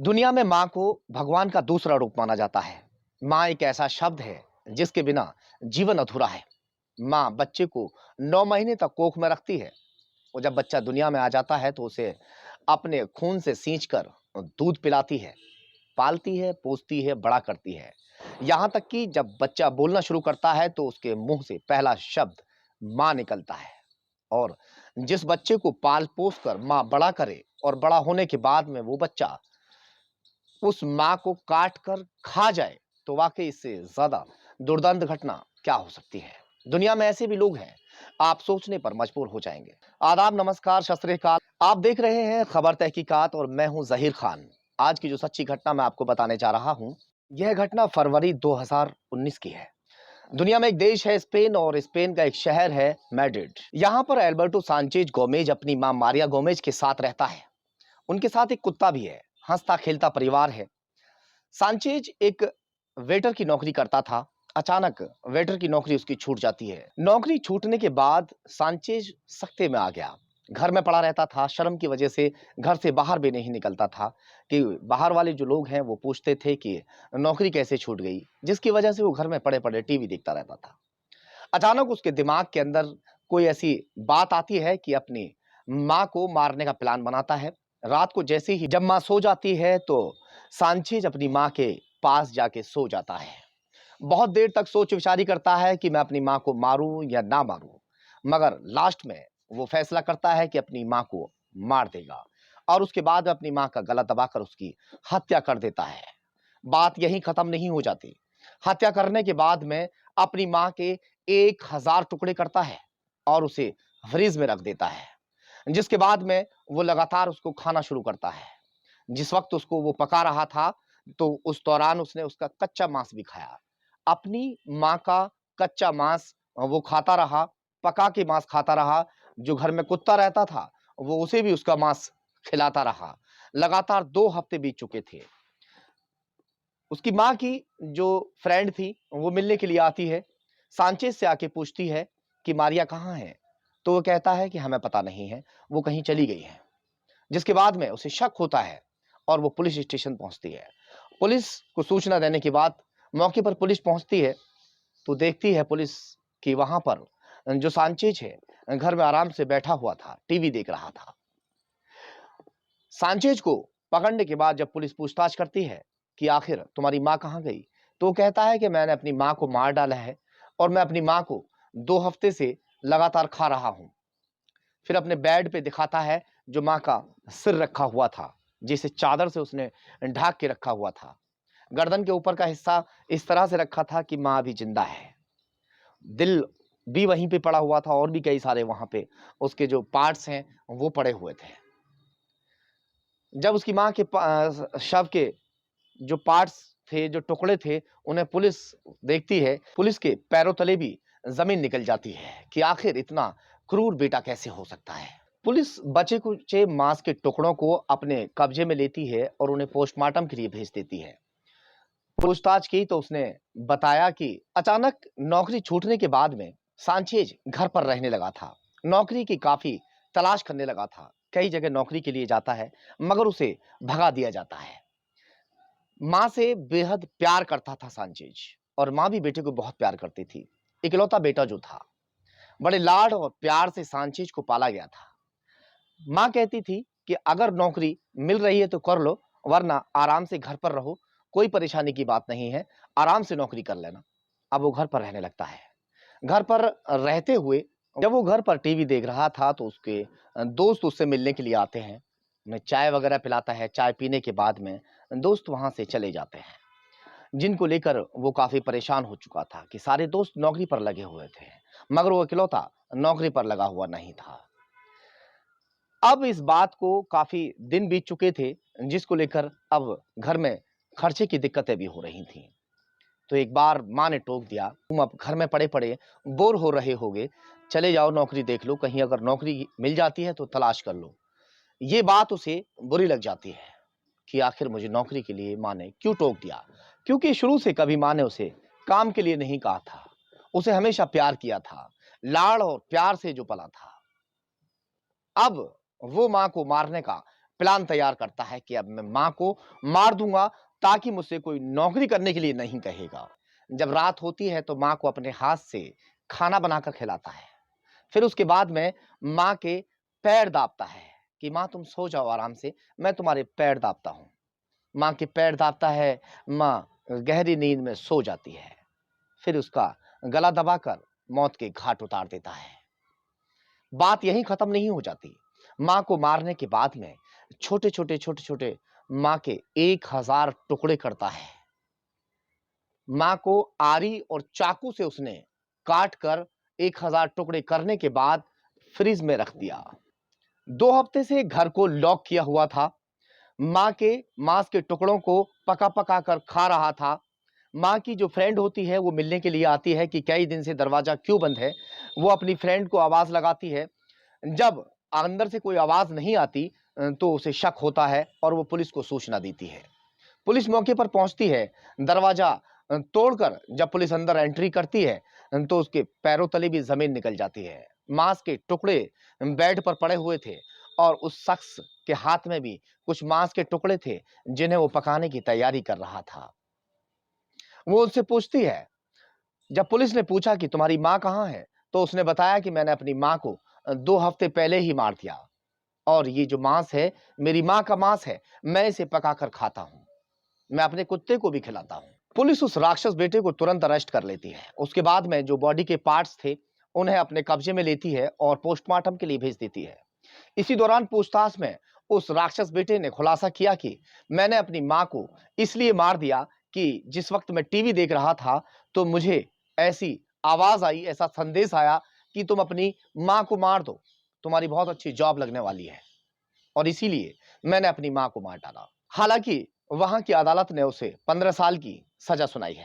दुनिया में माँ को भगवान का दूसरा रूप माना जाता है। माँ एक ऐसा शब्द है जिसके बिना जीवन अधूरा है। माँ बच्चे को 9 महीने तक कोख में रखती है और जब बच्चा दुनिया में आ जाता है तो उसे अपने खून से सींचकर दूध पिलाती है, पालती है, पोसती है, बड़ा करती है। यहाँ तक कि जब बच्चा बोलना शुरू करता है तो उसके मुंह से पहला शब्द माँ निकलता है। और जिस बच्चे को पाल पोस कर माँ बड़ा करे और बड़ा होने के बाद में वो बच्चा उस माँ को काट कर खा जाए तो वाकई इससे ज्यादा दुर्दांत घटना क्या हो सकती है। दुनिया में ऐसे भी लोग हैं, आप सोचने पर मजबूर हो जाएंगे। आदाब, नमस्कार, सत श्री अकाल। आप देख रहे हैं खबर तहकीकात और मैं हूं जहीर खान। आज की जो सच्ची घटना मैं आपको बताने जा रहा हूं, यह घटना फरवरी 2019 की है। दुनिया में एक देश है स्पेन और स्पेन का एक शहर है मैड्रिड। यहाँ पर एल्बर्टो सांचेज गोमेज अपनी माँ मारिया गोमेज के साथ रहता है। उनके साथ एक कुत्ता भी है। हंसता खेलता परिवार है। सांचेज एक वेटर की नौकरी करता था। अचानक वेटर की नौकरी उसकी छूट जाती है। नौकरी छूटने के बाद सांचेज सख्ते में आ गया। घर में पड़ा रहता था। शर्म की वजह से घर से बाहर भी नहीं निकलता था कि बाहर वाले जो लोग हैं वो पूछते थे कि नौकरी कैसे छूट गई, जिसकी वजह से वो घर में पड़े पड़े टीवी देखता रहता था। अचानक उसके दिमाग के अंदर कोई ऐसी बात आती है कि अपनी माँ को मारने का प्लान बनाता है। रात को जैसे ही जब माँ सो जाती है तो सांचेज अपनी माँ के पास जाके सो जाता है। बहुत देर तक सोच विचारी करता है कि मैं अपनी माँ को मारूं या ना मारूं, मगर लास्ट में वो फैसला करता है कि अपनी माँ को मार देगा और उसके बाद अपनी माँ का गला दबाकर उसकी हत्या कर देता है। बात यहीं खत्म नहीं हो जाती। हत्या करने के बाद में अपनी माँ के 1000 टुकड़े करता है और उसे फ्रीज में रख देता है, जिसके बाद में वो लगातार उसको खाना शुरू करता है। जिस वक्त उसको वो पका रहा था तो उस दौरान उसने उसका कच्चा मांस भी खाया। अपनी माँ का कच्चा मांस वो खाता रहा, पका के मांस खाता रहा। जो घर में कुत्ता रहता था वो उसे भी उसका मांस खिलाता रहा। लगातार 2 हफ्ते बीत चुके थे। उसकी माँ की जो फ्रेंड थी वो मिलने के लिए आती है। सांचेज से आके पूछती है कि मारिया कहाँ है? तो वो कहता है कि हमें पता नहीं है, वो कहीं चली गई है। जिसके बाद में उसे शक होता है और वो पुलिस स्टेशन पहुंचती है। पुलिस को सूचना देने के बाद मौके पर पुलिस पहुंचती है तो देखती है पुलिस कि वहां पर जो सांचेज है घर में आराम से बैठा हुआ था, टीवी देख रहा था। सांचेज को पकड़ने के बाद जब पुलिस पूछताछ करती है कि आखिर तुम्हारी माँ कहाँ गई, तो वो कहता है कि मैंने अपनी माँ को मार डाला है और मैं अपनी माँ को 2 हफ्ते से लगातार खा रहा हूं। फिर अपने बेड पे दिखाता है जो माँ का सिर रखा हुआ था, जिसे चादर से उसने ढक के रखा हुआ था। गर्दन के ऊपर का हिस्सा इस तरह से रखा था कि माँ अभी जिंदा है। दिल भी वहीं पे पड़ा हुआ था और भी कई सारे वहां पे उसके जो पार्ट्स हैं वो पड़े हुए थे। जब उसकी माँ के शव के जो पार्ट्स थे, जो टुकड़े थे, उन्हें पुलिस देखती है, पुलिस के पैरों तले भी जमीन निकल जाती है कि आखिर इतना क्रूर बेटा कैसे हो सकता है। पुलिस बचे कुचे मांस के टुकड़ों को अपने कब्जे में लेती है और उन्हें पोस्टमार्टम के लिए भेज देती है। पूछताछ की तो उसने बताया कि अचानक नौकरी छूटने के बाद में सांचेज घर पर रहने लगा था। नौकरी की काफी तलाश करने लगा था। कई जगह नौकरी के लिए जाता है मगर उसे भगा दिया जाता है। माँ से बेहद प्यार करता था सांचेज और माँ भी बेटे को बहुत प्यार करती थी। इकलौता बेटा जो था, बड़े लाड और प्यार से सांचेज को पाला गया था। माँ कहती थी कि अगर नौकरी मिल रही है तो कर लो, वरना आराम से घर पर रहो, कोई परेशानी की बात नहीं है, आराम से नौकरी कर लेना। अब वो घर पर रहने लगता है। घर पर रहते हुए जब वो घर पर टीवी देख रहा था तो उसके दोस्त उससे मिलने के लिए आते हैं। उन्हें चाय वगैरह पिलाता है। चाय पीने के बाद में दोस्त वहां से चले जाते हैं, जिनको लेकर वो काफी परेशान हो चुका था कि सारे दोस्त नौकरी पर लगे हुए थे मगर वो इकलौता नौकरी पर लगा हुआ नहीं था। अब इस बात को काफी दिन बीत चुके थे, जिसको लेकर अब घर में खर्चे की दिक्कतें भी हो रही थीं। तो एक बार माँ ने टोक दिया, तुम अब घर में पड़े पड़े बोर हो रहे होगे, चले जाओ नौकरी देख लो, कहीं अगर नौकरी मिल जाती है तो तलाश कर लो। ये बात उसे बुरी लग जाती है कि आखिर मुझे नौकरी के लिए माँ ने क्यों टोक दिया, क्योंकि शुरू से कभी माँ ने उसे काम के लिए नहीं कहा था। उसे हमेशा प्यार किया था, लाड़ और प्यार से जो पला था। अब वो माँ को मारने का प्लान तैयार करता है कि अब मैं माँ को मार दूंगा ताकि मुझसे कोई नौकरी करने के लिए नहीं कहेगा। जब रात होती है तो माँ को अपने हाथ से खाना बनाकर खिलाता है। फिर उसके बाद में माँ के पैर दाबता है कि माँ तुम सो जाओ आराम से, मैं तुम्हारे पैर दाबता हूँ। माँ के पैर दाबता है, माँ गहरी नींद में सो जाती है। फिर उसका गला दबाकर मौत के घाट उतार देता है। बात यहीं खत्म नहीं हो जाती। माँ को मारने के बाद में छोटे-छोटे माँ के 1000 टुकड़े करता है। माँ को आरी और चाकू से उसने काट कर 1000 टुकड़े करने के बाद फ्रिज में रख दिया। 2 हफ्ते से घर को लॉक किया हुआ था। माँ के मांस के टुकड़ों को पका-पका कर खा रहा था। माँ की जो फ्रेंड होती है वो मिलने के लिए आती है कि कई दिन से दरवाजा क्यों बंद है। वो अपनी फ्रेंड को आवाज लगाती है। जब अंदर से कोई आवाज नहीं आती तो उसे शक होता है और वो पुलिस को सूचना देती है। पुलिस मौके पर पहुंचती है। दरवाजा तोड़कर जब पुलिस अंदर एंट्री करती है तो उसके पैरों तले भी जमीन निकल जाती है। मांस के टुकड़े बेड पर पड़े हुए थे और उस शख्स के हाथ में भी कुछ मांस के टुकड़े थे जिन्हें वो पकाने की तैयारी कर रहा था। वो उससे पूछती है, जब पुलिस ने पूछा कि तुम्हारी माँ कहाँ है, तो उसने बताया कि मैंने अपनी माँ को 2 हफ्ते पहले ही मार दिया और ये जो मांस है मेरी माँ का मांस है, मैं इसे पकाकर खाता हूँ। मैं अपने कुत्ते को भी खिलाता हूँ। पुलिस उस राक्षस बेटे को तुरंत अरेस्ट कर लेती है। उसके बाद में जो बॉडी के पार्ट्स थे उन्हें अपने कब्जे में लेती है और पोस्टमार्टम के लिए भेज देती है। इसी दौरान पूछताछ में उस राक्षस बेटे ने खुलासा किया कि मैंने अपनी माँ को इसलिए मार दिया कि जिस वक्त मैं टीवी देख रहा था तो मुझे ऐसी आवाज आई, ऐसा संदेश आया कि तुम अपनी माँ को मार दो, तुम्हारी बहुत अच्छी जॉब लगने वाली है और इसीलिए मैंने अपनी माँ को मार डाला। हालांकि वहां की अदालत ने उसे 15 साल की सजा सुनाई है।